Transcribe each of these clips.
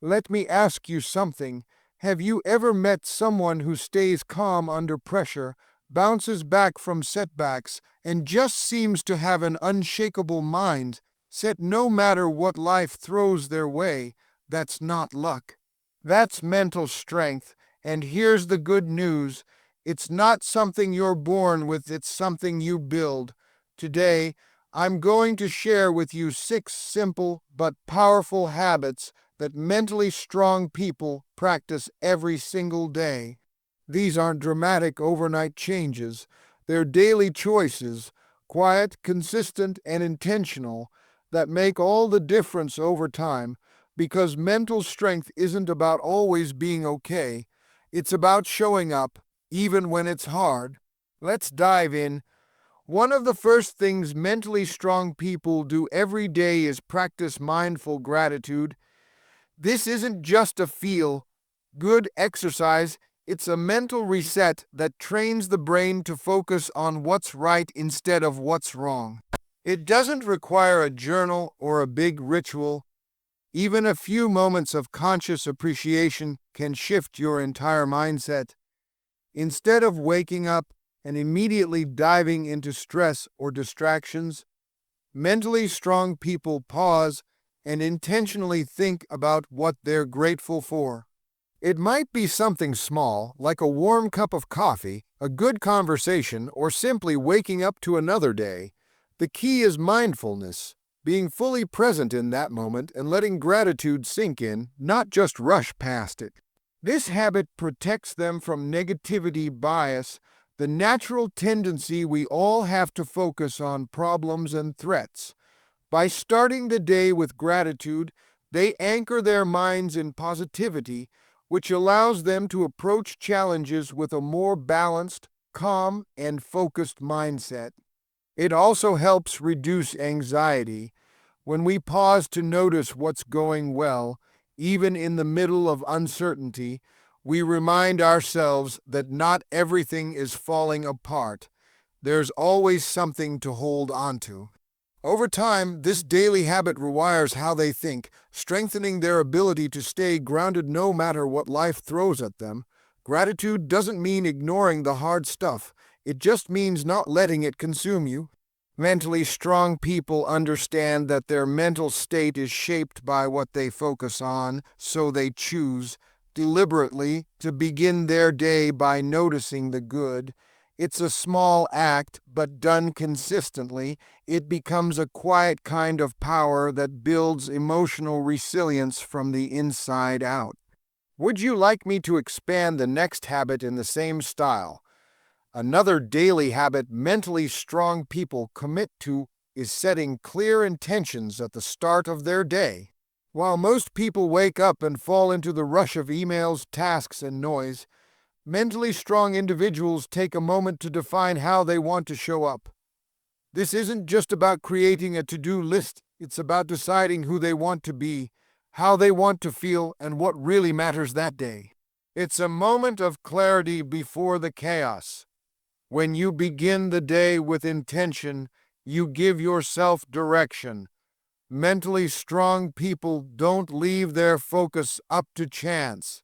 Let me ask you something. Have you ever met someone who stays calm under pressure, bounces back from setbacks, and just seems to have an unshakable mind, set no matter what life throws their way? That's not luck. That's mental strength, and here's the good news. It's not something you're born with, it's something you build. Today, I'm going to share with you 6 simple but powerful habits that mentally strong people practice every single day. These aren't dramatic overnight changes. They're daily choices, quiet, consistent, and intentional, that make all the difference over time, because mental strength isn't about always being okay. It's about showing up, even when it's hard. Let's dive in. One of the first things mentally strong people do every day is practice mindful gratitude. This isn't just a feel good exercise, it's a mental reset that trains the brain to focus on what's right instead of what's wrong. It doesn't require a journal or a big ritual. Even a few moments of conscious appreciation can shift your entire mindset. Instead of waking up and immediately diving into stress or distractions, mentally strong people pause and intentionally think about what they're grateful for. It might be something small, like a warm cup of coffee, a good conversation, or simply waking up to another day. The key is mindfulness, being fully present in that moment and letting gratitude sink in, not just rush past it. This habit protects them from negativity bias, the natural tendency we all have to focus on problems and threats. By starting the day with gratitude, they anchor their minds in positivity, which allows them to approach challenges with a more balanced, calm, and focused mindset. It also helps reduce anxiety. When we pause to notice what's going well, even in the middle of uncertainty, we remind ourselves that not everything is falling apart. There's always something to hold on to. Over time, this daily habit rewires how they think, strengthening their ability to stay grounded no matter what life throws at them. Gratitude doesn't mean ignoring the hard stuff. It just means not letting it consume you. Mentally strong people understand that their mental state is shaped by what they focus on, so they choose, deliberately, to begin their day by noticing the good. It's a small act, but done consistently, it becomes a quiet kind of power that builds emotional resilience from the inside out. Would you like me to expand the next habit in the same style? Another daily habit mentally strong people commit to is setting clear intentions at the start of their day. While most people wake up and fall into the rush of emails, tasks, and noise, mentally strong individuals take a moment to define how they want to show up. This isn't just about creating a to-do list, it's about deciding who they want to be, how they want to feel, and what really matters that day. It's a moment of clarity before the chaos. When you begin the day with intention, you give yourself direction. Mentally strong people don't leave their focus up to chance.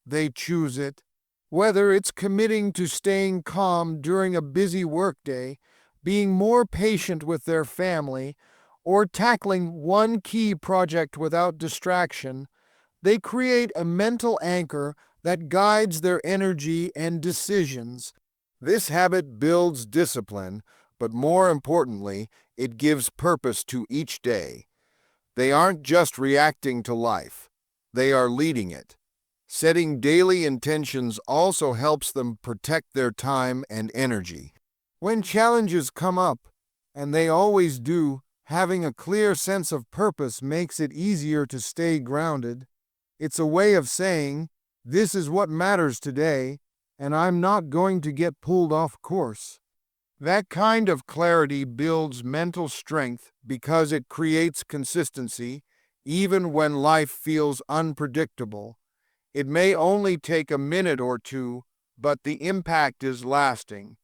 They choose it. Whether it's committing to staying calm during a busy workday, being more patient with their family, or tackling one key project without distraction, they create a mental anchor that guides their energy and decisions. This habit builds discipline, but more importantly, it gives purpose to each day. They aren't just reacting to life, they are leading it. Setting daily intentions also helps them protect their time and energy. When challenges come up, and they always do, having a clear sense of purpose makes it easier to stay grounded. It's a way of saying, this is what matters today, and I'm not going to get pulled off course. That kind of clarity builds mental strength because it creates consistency, even when life feels unpredictable. It may only take a minute or two, but the impact is lasting.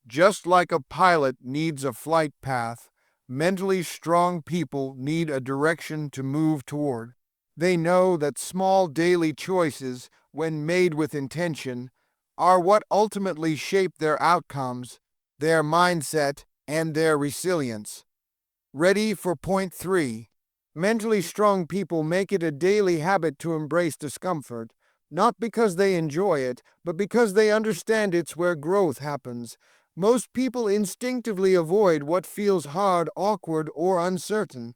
Just like a pilot needs a flight path, mentally strong people need a direction to move toward. They know that small daily choices, when made with intention, are what ultimately shape their outcomes, their mindset, and their resilience. Ready for point 3. Mentally strong people make it a daily habit to embrace discomfort, not because they enjoy it, but because they understand it's where growth happens. Most people instinctively avoid what feels hard, awkward, or uncertain.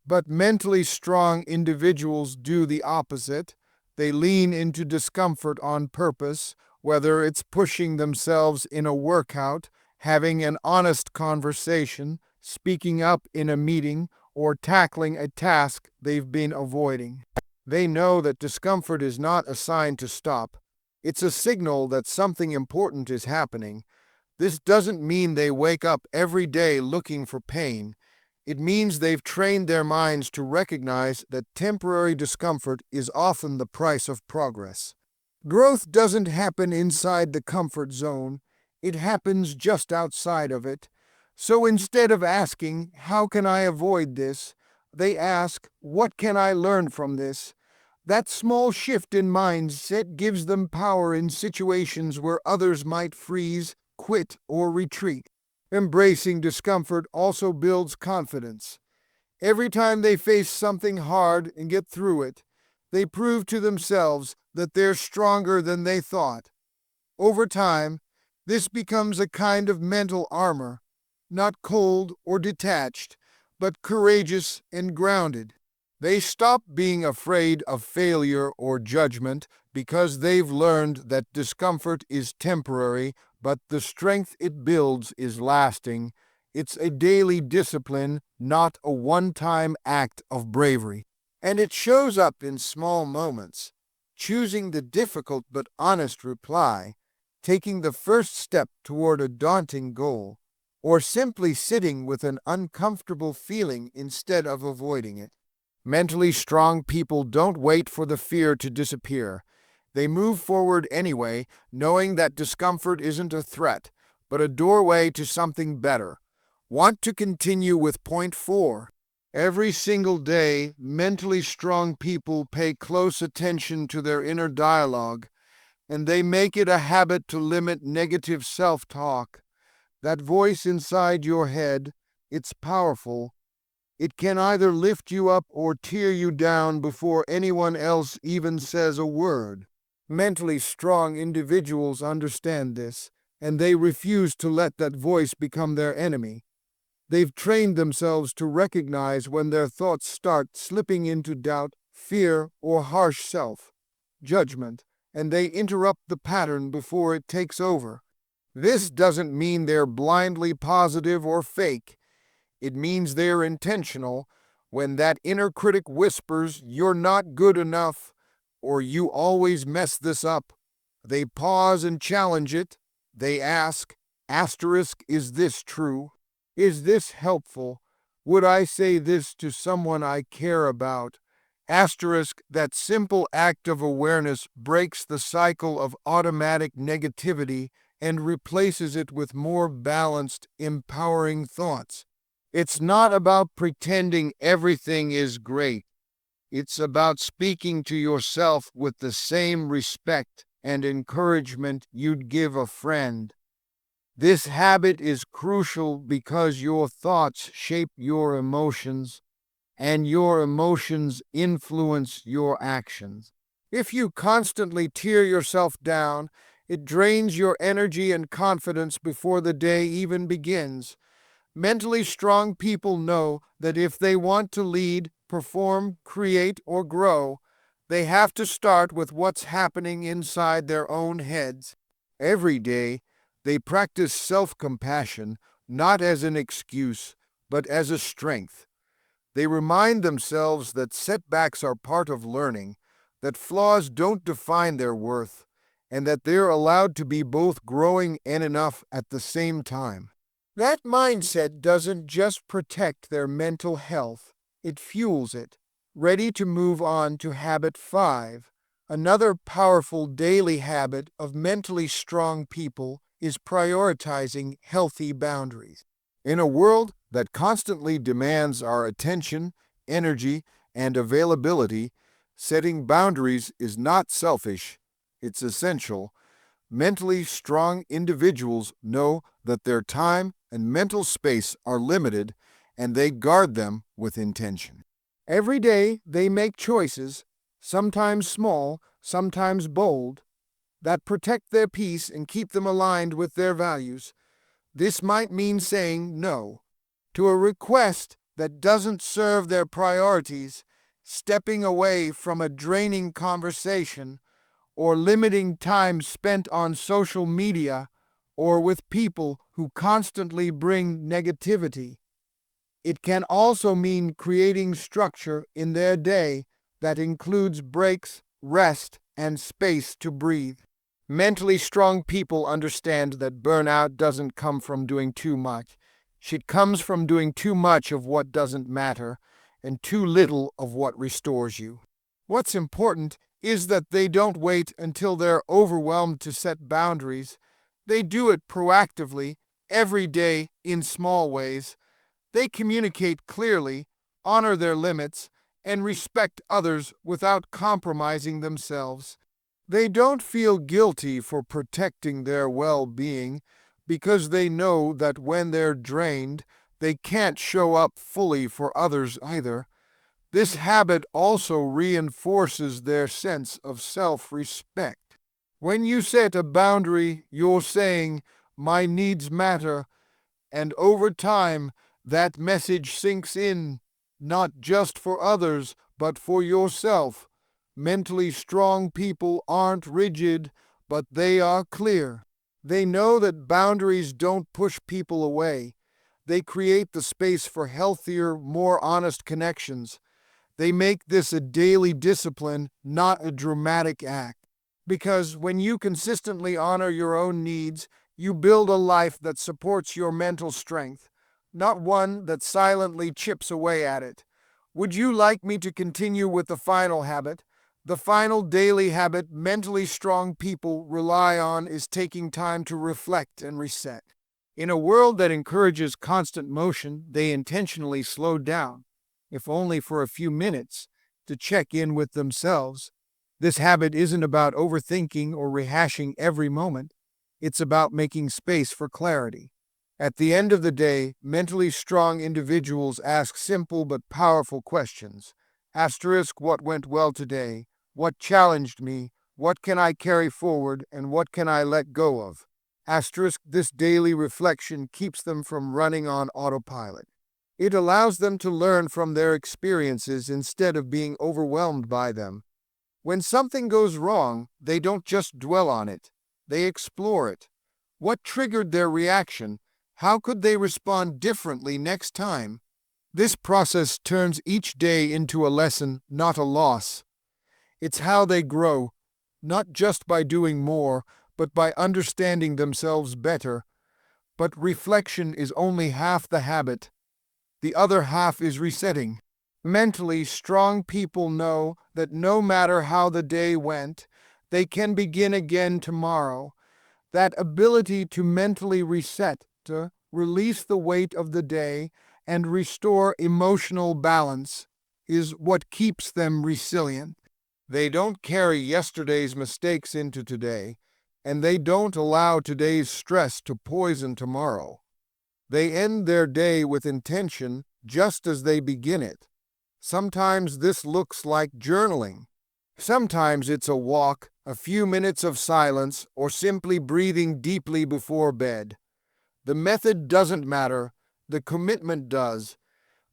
But mentally strong individuals do the opposite. They lean into discomfort on purpose, whether it's pushing themselves in a workout, having an honest conversation, speaking up in a meeting, or tackling a task they've been avoiding. They know that discomfort is not a sign to stop. It's a signal that something important is happening. This doesn't mean they wake up every day looking for pain. It means they've trained their minds to recognize that temporary discomfort is often the price of progress. Growth doesn't happen inside the comfort zone, it happens just outside of it. So instead of asking, "How can I avoid this?" they ask, "What can I learn from this?" That small shift in mindset gives them power in situations where others might freeze, quit, or retreat. Embracing discomfort also builds confidence. Every time they face something hard and get through it, they prove to themselves that they're stronger than they thought. Over time, this becomes a kind of mental armor, not cold or detached, but courageous and grounded. They stop being afraid of failure or judgment because they've learned that discomfort is temporary, but the strength it builds is lasting. It's a daily discipline, not a one-time act of bravery. And it shows up in small moments. Choosing the difficult but honest reply, taking the first step toward a daunting goal, or simply sitting with an uncomfortable feeling instead of avoiding it. Mentally strong people don't wait for the fear to disappear. They move forward anyway, knowing that discomfort isn't a threat, but a doorway to something better. Want to continue with point 4? Every single day, mentally strong people pay close attention to their inner dialogue, and they make it a habit to limit negative self-talk. That voice inside your head, it's powerful. It can either lift you up or tear you down before anyone else even says a word. Mentally strong individuals understand this, and they refuse to let that voice become their enemy. They've trained themselves to recognize when their thoughts start slipping into doubt, fear, or harsh self-judgment, and they interrupt the pattern before it takes over. This doesn't mean they're blindly positive or fake. It means they're intentional. When that inner critic whispers, "You're not good enough," or "You always mess this up," they pause and challenge it. They ask, "Is this true? Is this helpful? Would I say this to someone I care about?" That simple act of awareness breaks the cycle of automatic negativity and replaces it with more balanced, empowering thoughts. It's not about pretending everything is great. It's about speaking to yourself with the same respect and encouragement you'd give a friend. This habit is crucial because your thoughts shape your emotions, and your emotions influence your actions. If you constantly tear yourself down, it drains your energy and confidence before the day even begins. Mentally strong people know that if they want to lead, perform, create, or grow, they have to start with what's happening inside their own heads. Every day, they practice self-compassion, not as an excuse, but as a strength. They remind themselves that setbacks are part of learning, that flaws don't define their worth, and that they're allowed to be both growing and enough at the same time. That mindset doesn't just protect their mental health, it fuels it. Ready to move on to habit 5. Another powerful daily habit of mentally strong people is prioritizing healthy boundaries. In a world that constantly demands our attention, energy, and availability, Setting boundaries is not selfish, it's essential. Mentally strong individuals know that their time and mental space are limited, and they guard them with intention. Every day they make choices, sometimes small, sometimes bold, that protect their peace and keep them aligned with their values. This might mean saying no to a request that doesn't serve their priorities, stepping away from a draining conversation, or limiting time spent on social media or with people who constantly bring negativity. It can also mean creating structure in their day that includes breaks, rest, and space to breathe. Mentally strong people understand that burnout doesn't come from doing too much. It comes from doing too much of what doesn't matter and too little of what restores you. What's important is that they don't wait until they're overwhelmed to set boundaries. They do it proactively, every day, in small ways. They communicate clearly, honor their limits, and respect others without compromising themselves. They don't feel guilty for protecting their well-being because they know that when they're drained, they can't show up fully for others either. This habit also reinforces their sense of self-respect. When you set a boundary, you're saying, "My needs matter," and over time, that message sinks in, not just for others, but for yourself. Mentally strong people aren't rigid, but they are clear. They know that boundaries don't push people away. They create the space for healthier, more honest connections. They make this a daily discipline, not a dramatic act. Because when you consistently honor your own needs, you build a life that supports your mental strength, not one that silently chips away at it. Would you like me to continue with the final habit? The final daily habit mentally strong people rely on is taking time to reflect and reset. In a world that encourages constant motion, they intentionally slow down, if only for a few minutes, to check in with themselves. This habit isn't about overthinking or rehashing every moment. It's about making space for clarity. At the end of the day, mentally strong individuals ask simple but powerful questions. Asterisk, what went well today? What challenged me? What can I carry forward? And what can I let go of? Asterisk, this daily reflection keeps them from running on autopilot. It allows them to learn from their experiences instead of being overwhelmed by them. When something goes wrong, they don't just dwell on it. They explore it. What triggered their reaction? How could they respond differently next time? This process turns each day into a lesson, not a loss. It's how they grow, not just by doing more, but by understanding themselves better. But reflection is only half the habit. The other half is resetting. Mentally strong people know that no matter how the day went, they can begin again tomorrow. That ability to mentally reset, to release the weight of the day, and restore emotional balance is what keeps them resilient. They don't carry yesterday's mistakes into today, and they don't allow today's stress to poison tomorrow. They end their day with intention just as they begin it. Sometimes this looks like journaling. Sometimes it's a walk, a few minutes of silence, or simply breathing deeply before bed. The method doesn't matter, the commitment does.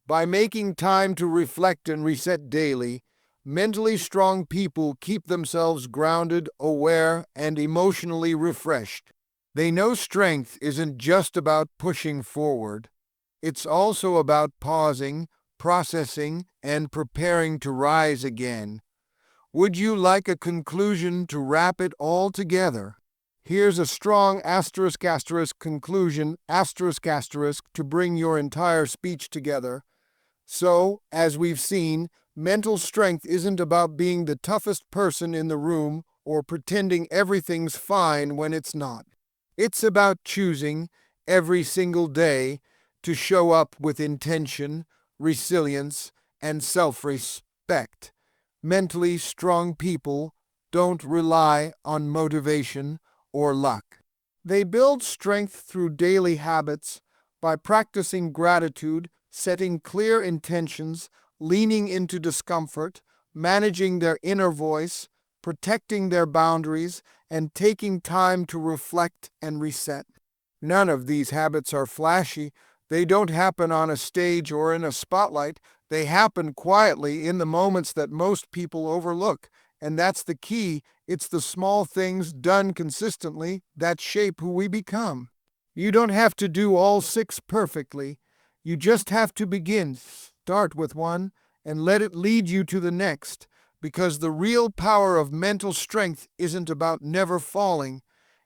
By making time to reflect and reset daily, mentally strong people keep themselves grounded, aware, and emotionally refreshed. They know strength isn't just about pushing forward. It's also about pausing, processing, and preparing to rise again. Would you like a conclusion to wrap it all together? Here's a strong asterisk asterisk conclusion asterisk asterisk to bring your entire speech together. So, as we've seen, mental strength isn't about being the toughest person in the room or pretending everything's fine when it's not. It's about choosing, every single day, to show up with intention, resilience, and self-respect. Mentally strong people don't rely on motivation or luck. They build strength through daily habits by practicing gratitude, setting clear intentions, leaning into discomfort, managing their inner voice, protecting their boundaries, and taking time to reflect and reset. None of these habits are flashy. They don't happen on a stage or in a spotlight. They happen quietly in the moments that most people overlook. And that's the key. It's the small things done consistently that shape who we become. You don't have to do all six perfectly. You just have to begin. Start with one and let it lead you to the next. Because the real power of mental strength isn't about never falling.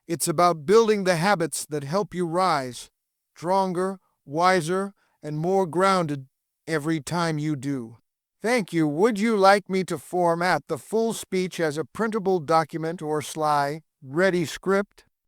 It's about building the habits that help you rise, stronger, wiser, and more grounded every time you do. Thank you. Would you like me to format the full speech as a printable document or ready script?